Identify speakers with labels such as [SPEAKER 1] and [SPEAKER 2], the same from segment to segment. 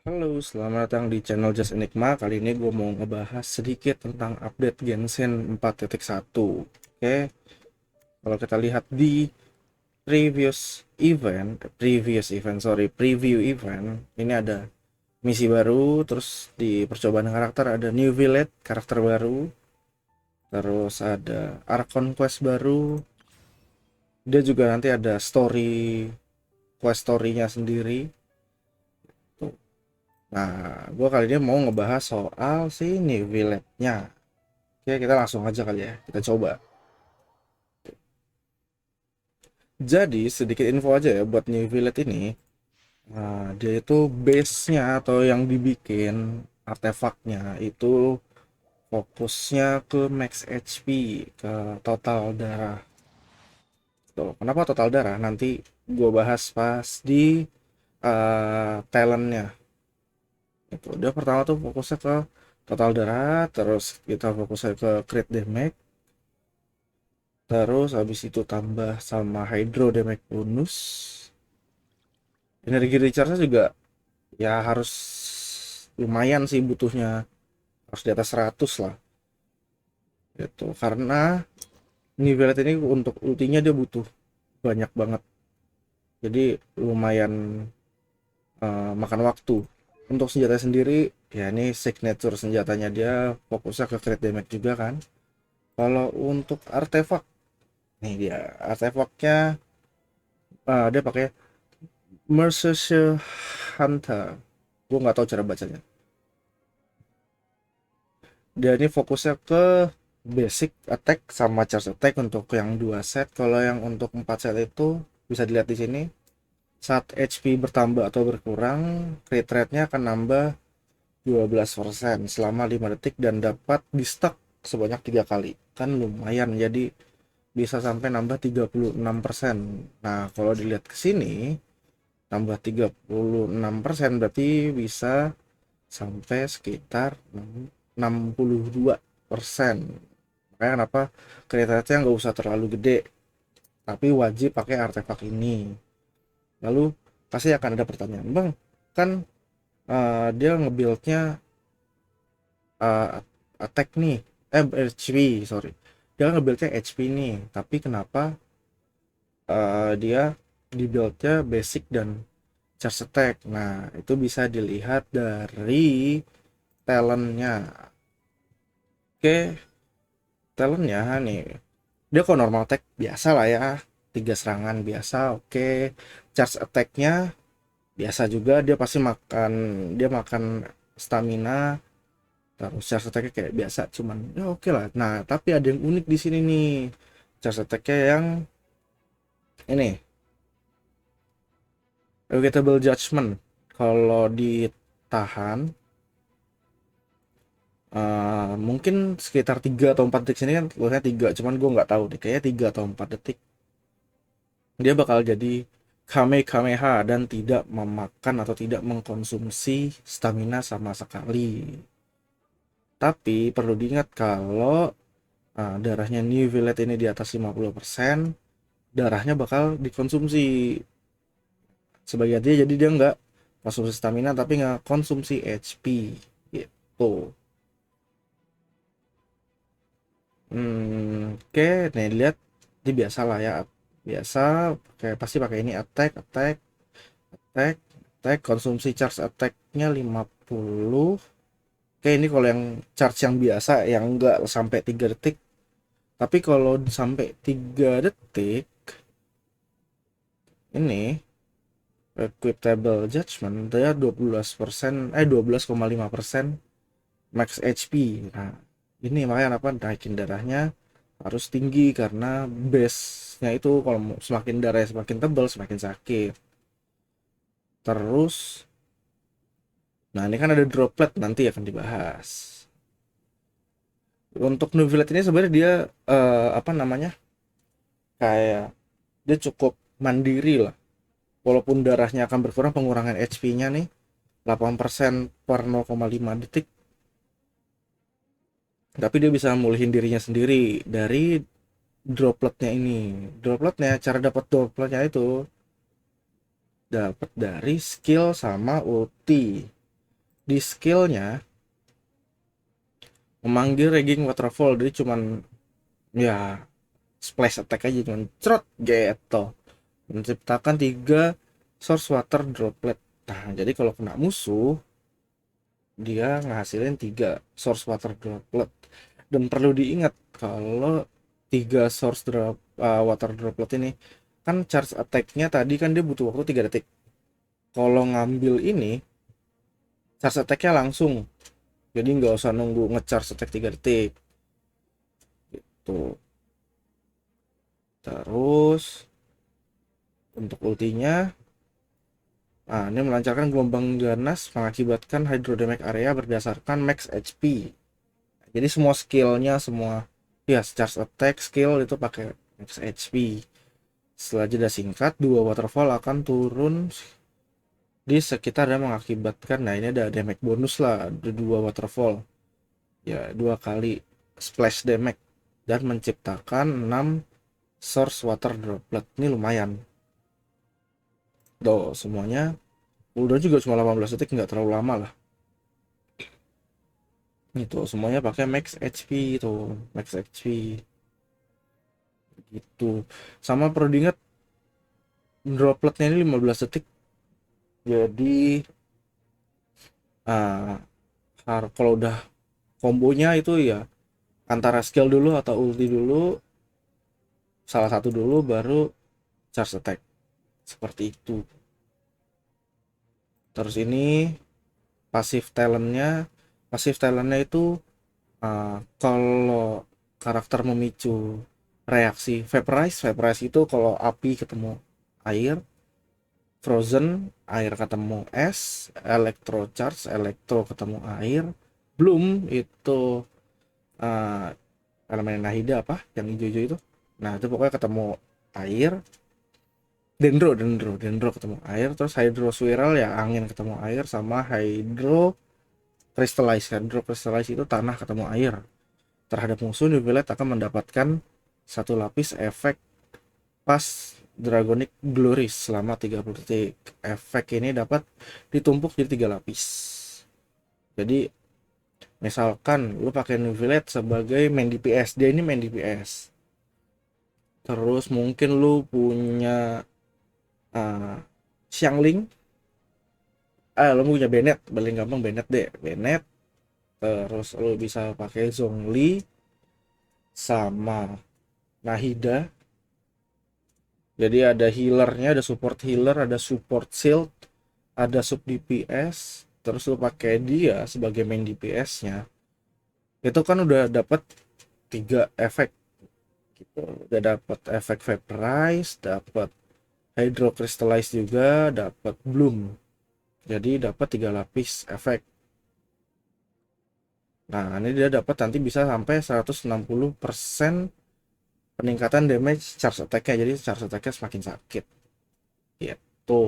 [SPEAKER 1] Halo, selamat datang di channel Just Enigma. Kali ini gue mau ngebahas sedikit tentang update Genshin 4.1. Oke, kalau kita lihat di preview event, ini ada misi baru, terus di percobaan karakter ada New Village, karakter baru, terus ada Archon Quest baru, dia juga nanti ada quest story-nya sendiri. Nah, gue kali ini mau ngebahas soal si New Village-nya. Oke, kita langsung aja kali ya. Kita coba. Jadi, sedikit info aja ya buat New Village ini. Nah, dia itu base-nya atau yang dibikin artefaknya itu fokusnya ke max HP, ke total darah. Tuh, kenapa total darah? Nanti gue bahas pas di talentnya. Itu dia pertama tuh fokusnya ke total darah, terus kita fokusnya ke crit damage, terus habis itu tambah sama hydro damage bonus. Energi recharge juga ya harus lumayan sih butuhnya, harus di atas 100 lah gitu, karena nivelet ini untuk ultinya dia butuh banyak banget, jadi lumayan makan waktu. Untuk senjata sendiri ya ini signature senjatanya, dia fokusnya ke crit damage juga kan. Kalau untuk artefak, nih dia artefaknya, dia pakai Mercurial Hunter, gue nggak tahu cara bacanya. Dia ini fokusnya ke basic attack sama charge attack untuk yang dua set. Kalau yang untuk 4 set itu bisa dilihat di sini. Saat HP bertambah atau berkurang, crit rate-nya akan nambah 12% selama 5 detik dan dapat di stack sebanyak 3 kali. Kan lumayan, jadi bisa sampai nambah 36%. Nah, kalau dilihat ke sini, tambah 36% berarti bisa sampai sekitar 62%. Makanya kenapa kriterianya nggak usah terlalu gede, tapi wajib pakai artefak ini. Lalu pasti akan ada pertanyaan, bang, kan dia ngebuildnya uh, attack nih, HP, sorry, dia ngebuildnya HP nih, tapi kenapa dia dibuildnya basic dan charge attack? Nah, itu bisa dilihat dari talentnya. Oke, talentnya nih, dia kok normal attack biasa lah ya, 3 serangan biasa, oke. Charge attacknya biasa juga, dia makan stamina, terus charge attacknya kayak biasa, cuman ya oke lah. Nah, tapi ada yang unik di sini nih, charge attacknya yang ini, Unforgettable Judgment. Kalau ditahan mungkin sekitar 3 atau 4 detik, sini kan tulisnya 3, cuman gue nggak tahu deh, kayaknya 3 atau 4 detik dia bakal jadi Kamehameha dan tidak memakan atau tidak mengkonsumsi stamina sama sekali. Tapi perlu diingat kalau darahnya New Village ini di atas 50%, darahnya bakal dikonsumsi sebagai dia, jadi dia nggak konsumsi stamina tapi nggak konsumsi HP gitu. Oke, nih lihat, ini biasa lah ya, biasa kayak pasti pakai ini, attack attack attack attack, konsumsi charge attacknya 50. Oke, ini kalau yang charge yang biasa yang enggak sampai 3 detik. Tapi kalau sampai 3 detik ini equitable judgment dia 12%, 12,5% max HP. Nah, ini makanya apa naikin darahnya harus tinggi, karena base-nya itu kalau semakin darahnya semakin tebal semakin sakit. Terus, nah ini kan ada droplet, nanti akan dibahas. Untuk Nuvilet ini sebenarnya dia apa namanya, kayak dia cukup mandiri lah. Walaupun darahnya akan berkurang, pengurangan HP-nya nih 8% per 0,5 detik, tapi dia bisa mulihin dirinya sendiri dari dropletnya ini. Dropletnya, cara dapat dropletnya itu dapat dari skill sama ulti. Di skillnya memanggil Raging Waterfall, jadi cuman ya splash attack aja, cuman cerot gitu, menciptakan 3 source water droplet. Nah jadi kalau kena musuh dia ngasilin 3 source water droplet. Dan perlu diingat kalau 3 water droplet ini kan charge attack-nya tadi kan dia butuh waktu 3 detik. Kalau ngambil ini charge attack-nya langsung, jadi nggak usah nunggu ngecharge attack 3 detik tuh. Terus untuk ultinya, ini melancarkan gelombang ganas mengakibatkan hydrodynamic area berdasarkan max HP. Jadi semua skillnya, semua ya charge attack skill itu pakai max HP. Setelah jeda singkat, 2 waterfall akan turun di sekitar dan mengakibatkan, nah ini ada damage bonus lah, ada 2 waterfall ya, 2 kali splash damage dan menciptakan 6 source water droplet. Ini lumayan tuh semuanya. Udah juga cuma 18 detik, nggak terlalu lama lah. Itu semuanya pakai max HP, itu max HP gitu. Sama perlu diingat dropletnya ini 15 detik, jadi ah kalau udah kombonya itu ya antara skill dulu atau ulti dulu, salah satu dulu baru charge attack, seperti itu. Terus ini pasif talentnya itu, kalau karakter memicu reaksi vaporize itu kalau api ketemu air, frozen air ketemu es, electrocharge elektro ketemu air, bloom itu uh, elemen Nahida apa yang hijau-hijau itu, nah itu pokoknya ketemu air. Dendro ketemu air, terus hydro swirl ya angin ketemu air, sama hydro crystallize itu tanah ketemu air. Terhadap musuh, Neuvillette akan mendapatkan 1 lapis efek pas Dragonic Glories selama 30 detik. Efek ini dapat ditumpuk jadi 3 lapis. Jadi misalkan lu pakai Neuvillette sebagai main DPS, dia ini main DPS. Terus mungkin lu punya uh, Xiangling, lu punya Bennett, paling gampang Bennett deh, Bennett. Terus lu bisa pakai Zhongli sama Nahida. Jadi ada healernya, ada support healer, ada support shield, ada sub DPS. Terus lu pakai dia sebagai main DPS-nya. Itu kan udah dapat 3 efek gitu. Udah dapat efek vaporize, dapat hydro crystallize juga, dapat bloom. Jadi dapat 3 lapis efek. Nah, ini dia dapat nanti bisa sampai 160% peningkatan damage charge attack-nya. Jadi charge attack-nya semakin sakit. Gitu.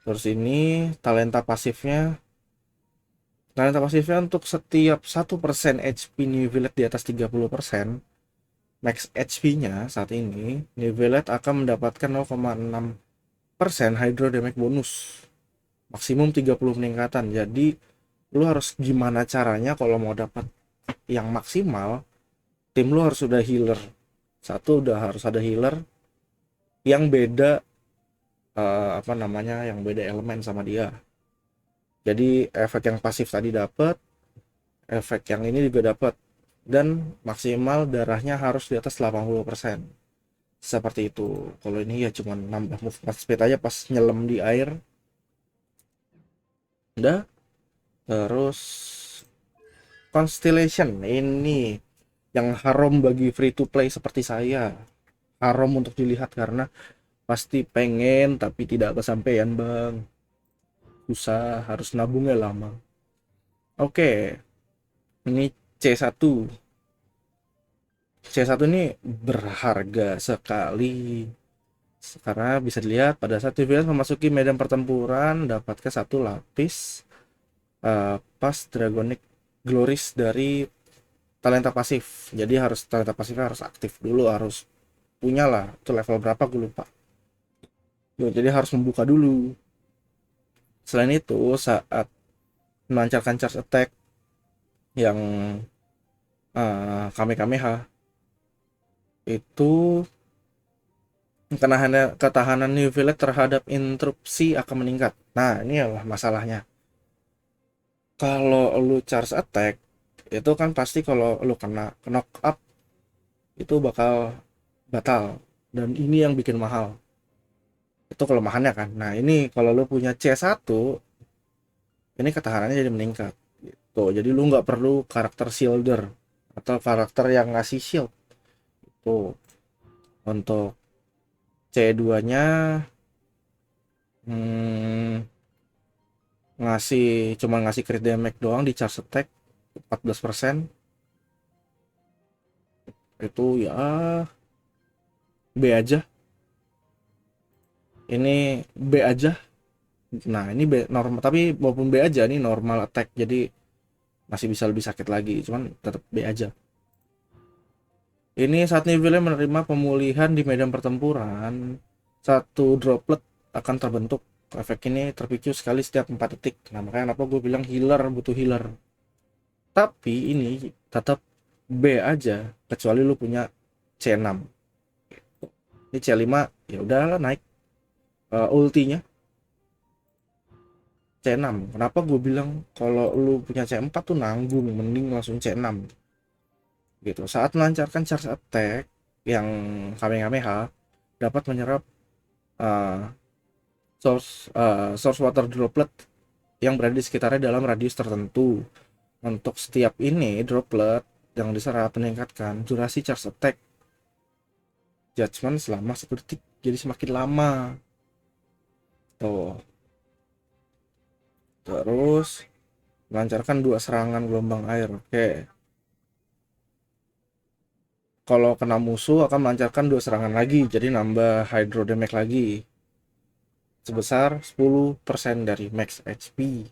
[SPEAKER 1] Terus ini talenta pasifnya. Talenta pasifnya untuk setiap 1% HP Neuvillette di atas 30%, max HP-nya saat ini, Neuvillette akan mendapatkan 0,6% hydro damage bonus. Maksimum 30 peningkatan. Jadi lu harus gimana caranya kalau mau dapat yang maksimal, tim lu harus udah healer. Satu udah harus ada healer yang beda, apa namanya, yang beda elemen sama dia. Jadi efek yang pasif tadi dapat, efek yang ini juga dapat, dan maksimal darahnya harus di atas 80%. Seperti itu. Kalau ini ya cuma nambah movement speed aja pas nyelam di air. Udah. Terus Constellation ini yang haram bagi free to play seperti saya. Haram untuk dilihat karena pasti pengen tapi tidak kesampaian, Bang. Susah, harus nabungnya lama. Oke, ini C1. C1 ini berharga sekali karena bisa dilihat pada saat Tivian memasuki medan pertempuran dapatkan 1 lapis pas Dragonic Glories dari talenta pasif. Jadi harus talenta pasifnya harus aktif dulu, harus punya lah, itu level berapa gue lupa. Jadi harus membuka dulu. Selain itu, saat melancarkan charge attack yang Kamehameha, itu ketahanan New Village terhadap interupsi akan meningkat. Nah, ini adalah masalahnya. Kalau lu charge attack, itu kan pasti kalau lu kena knock up itu bakal batal, dan ini yang bikin mahal. Itu kelemahannya kan. Nah, ini kalau lu punya C1, ini ketahanannya jadi meningkat gitu. Jadi lu nggak perlu karakter shielder atau karakter yang ngasih shield. Tuh, untuk C2 nya hmm, cuma ngasih crit damage doang di charge attack 14%. Itu ya B aja. Ini B aja. Nah, ini B normal, tapi walaupun B aja nih normal attack, jadi masih bisa lebih sakit lagi, cuman tetap B aja. Ini saat Nivelle menerima pemulihan di medan pertempuran, satu droplet akan terbentuk. Efek ini terpicu sekali setiap 4 detik. Nah, makanya kenapa gue bilang healer butuh healer. Tapi ini tetap B aja, kecuali lu punya C6. Ini C5 ya udahlah naik ultinya C6. Kenapa gue bilang kalau lu punya C4 tuh nanggung, mending langsung C6 gitu. Saat melancarkan charge attack yang Kamehameha dapat menyerap uh, source water droplet yang berada di sekitarnya dalam radius tertentu. Untuk setiap ini droplet yang diserap meningkatkan durasi charge attack judgment selama 1 detik, jadi semakin lama tuh. Terus melancarkan 2 serangan gelombang air. Oke, kalau kena musuh akan melancarkan 2 serangan lagi, jadi nambah hydro damage lagi sebesar 10% dari max HP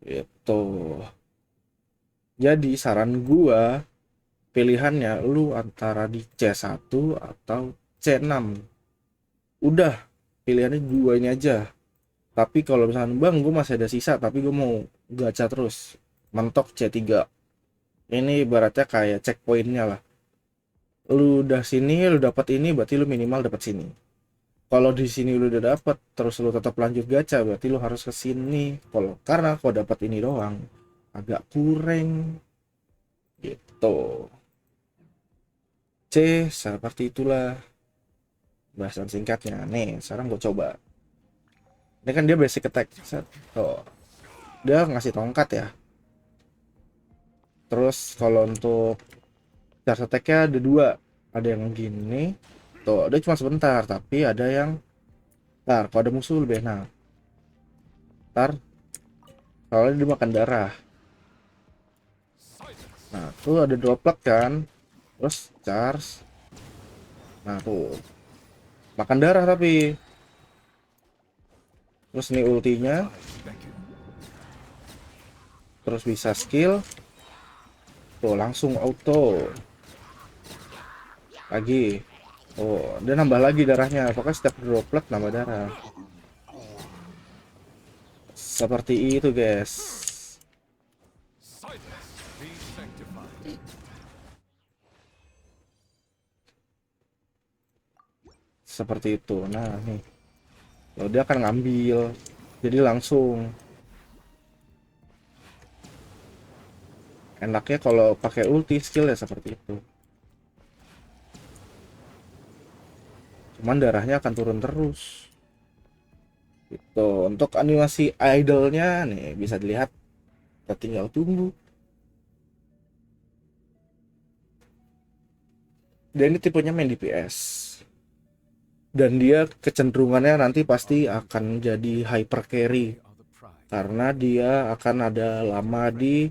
[SPEAKER 1] itu. Jadi saran gua, pilihannya lu antara di C1 atau C6. Udah, pilihannya dua ini aja. Tapi kalau misalnya bang, gue masih ada sisa tapi gue mau gacha terus, mentok C3. Ini ibaratnya kayak checkpointnya lah. Lu udah sini, lu dapat ini, berarti lu minimal dapat sini. Kalau di sini lu udah dapat, terus lu tetap lanjut gacha, berarti lu harus ke sini. Karena kalau dapat ini doang agak kurang gitu. C seperti itulah bahasan singkatnya. Nih, sekarang gue coba. Ini kan dia basic attack. Set. Tuh. Dia ngasih tongkat ya. Terus kalau untuk charge attack-nya ada dua. Ada yang gini. Tuh, dia cuma sebentar, tapi ada yang ntar kalau ada musuh lebih enak. Ntar soalnya dia makan darah. Nah, tuh ada droplet kan. Terus charge. Nah, tuh. Makan darah tapi. Terus nih ultinya. Terus bisa skill. Tuh, langsung auto. Lagi. Oh, dia nambah lagi darahnya. Pokoknya setiap droplet nambah darah. Seperti itu, guys. Seperti itu. Nah, nih. Kalau dia akan ngambil. Jadi langsung. Enaknya kalau pakai ulti skill ya seperti itu. Cuman darahnya akan turun terus. Itu untuk animasi idolnya nih bisa dilihat. Kita tinggal tunggu. Dan ini tipenya main DPS. Dan dia kecenderungannya nanti pasti akan jadi hyper carry. Karena dia akan ada lama di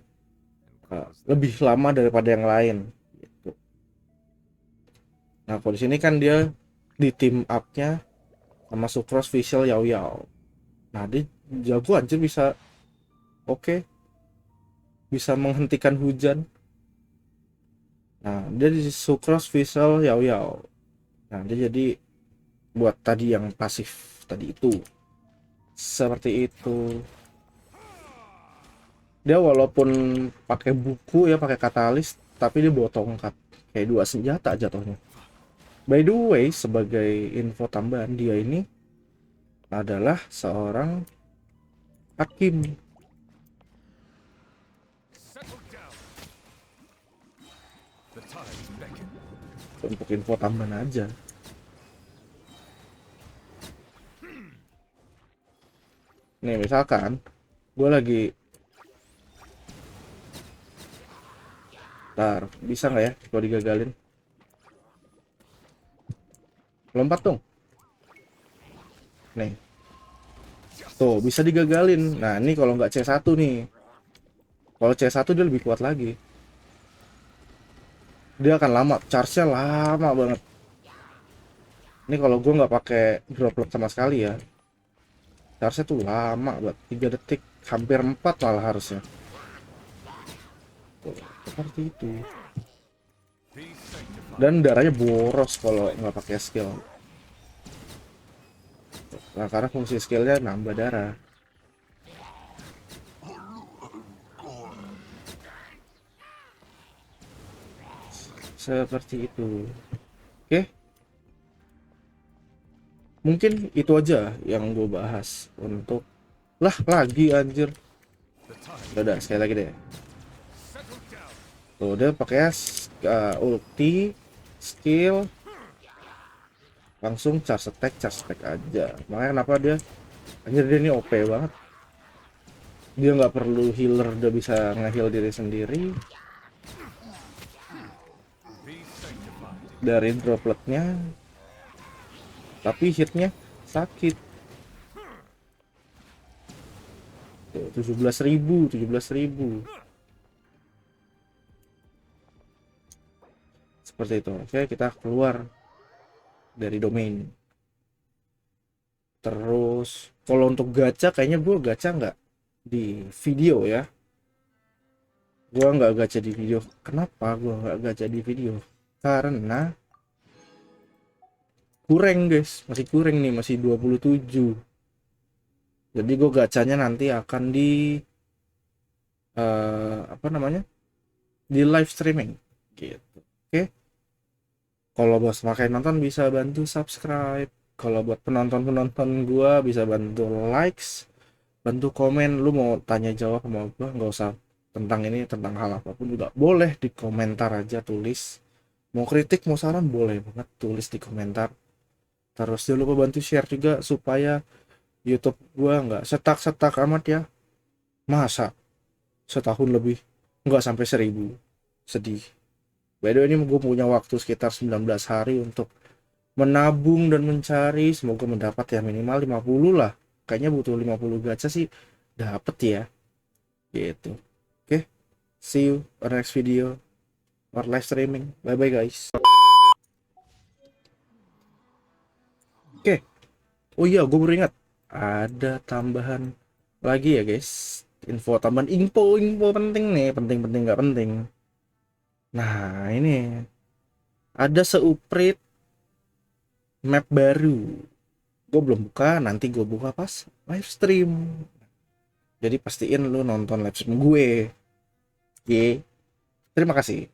[SPEAKER 1] lebih lama daripada yang lain. Gitu. Nah, kalau di sini kan dia di team up-nya sama Sucrose Visual Yao Yao. Nah, dia jago anjir, bisa oke. Bisa menghentikan hujan. Nah, dia di Sucrose Visual Yao Yao. Nah, dia jadi buat tadi yang pasif tadi itu. Seperti itu. Dia walaupun pakai buku ya, pakai katalis, tapi dia bawa tongkat. Kayak dua senjata jatuhnya. By the way, sebagai info tambahan, dia ini adalah seorang hakim. Untuk info tambahan aja. Nih misalkan gue lagi, ntar bisa nggak ya kalau digagalin? Lompat dong. Nih, tuh bisa digagalin. Nah ini kalau nggak C1 nih. Kalau C1 dia lebih kuat lagi. Dia akan lama, charge-nya lama banget. Ini kalau gue nggak pakai droplet sama sekali ya, charge-nya tuh lama banget, 3 detik, hampir 4 malah harusnya. Tuh, seperti itu. Dan darahnya boros kalau nggak pakai skill. Nah, karena fungsi skillnya nambah darah. Seperti itu. Oke, mungkin itu aja yang gue bahas untuk lagi anjir. Udah sekali lagi deh. Tuh dia pakai ulti, skill, langsung charge attack aja. Makanya kenapa dia anjir, dia ini OP banget. Dia nggak perlu healer, udah bisa nge-heal diri sendiri dari dropletnya, tapi hitnya sakit. Tuh, 17.000 seperti itu. Oke, kita keluar dari domain. Terus kalau untuk gacha, kayaknya gue gacha nggak di video ya. Gue nggak gacha di video. Kenapa gue nggak gacha di video? Karena kurang guys, masih kurang nih, masih 27. Jadi gue gacanya nanti akan di apa namanya, di live streaming gitu. Oke, kalau bos makai nonton bisa bantu subscribe. Kalau buat penonton gue bisa bantu likes, bantu komen. Lu mau tanya jawab sama gue, nggak usah tentang ini, tentang hal apapun juga boleh di komentar aja, tulis. Mau kritik mau saran boleh banget, tulis di komentar. Terus jangan lupa bantu share juga supaya YouTube gua nggak setak amat ya. Masa setahun lebih nggak sampai 1.000, sedih. By the way, ini gue punya waktu sekitar 19 hari untuk menabung dan mencari, semoga mendapat ya minimal 50 lah. Kayaknya butuh 50 gacha sih dapet ya gitu. Oke, see you on next video or live streaming. Bye bye guys. Oke, oh iya gue baru ingat ada tambahan lagi ya guys, info penting nih, penting nggak penting. Nah ini ada seuprit map baru, gue belum buka, nanti gue buka pas live stream, jadi pastiin lu nonton live stream gue. Oke, terima kasih.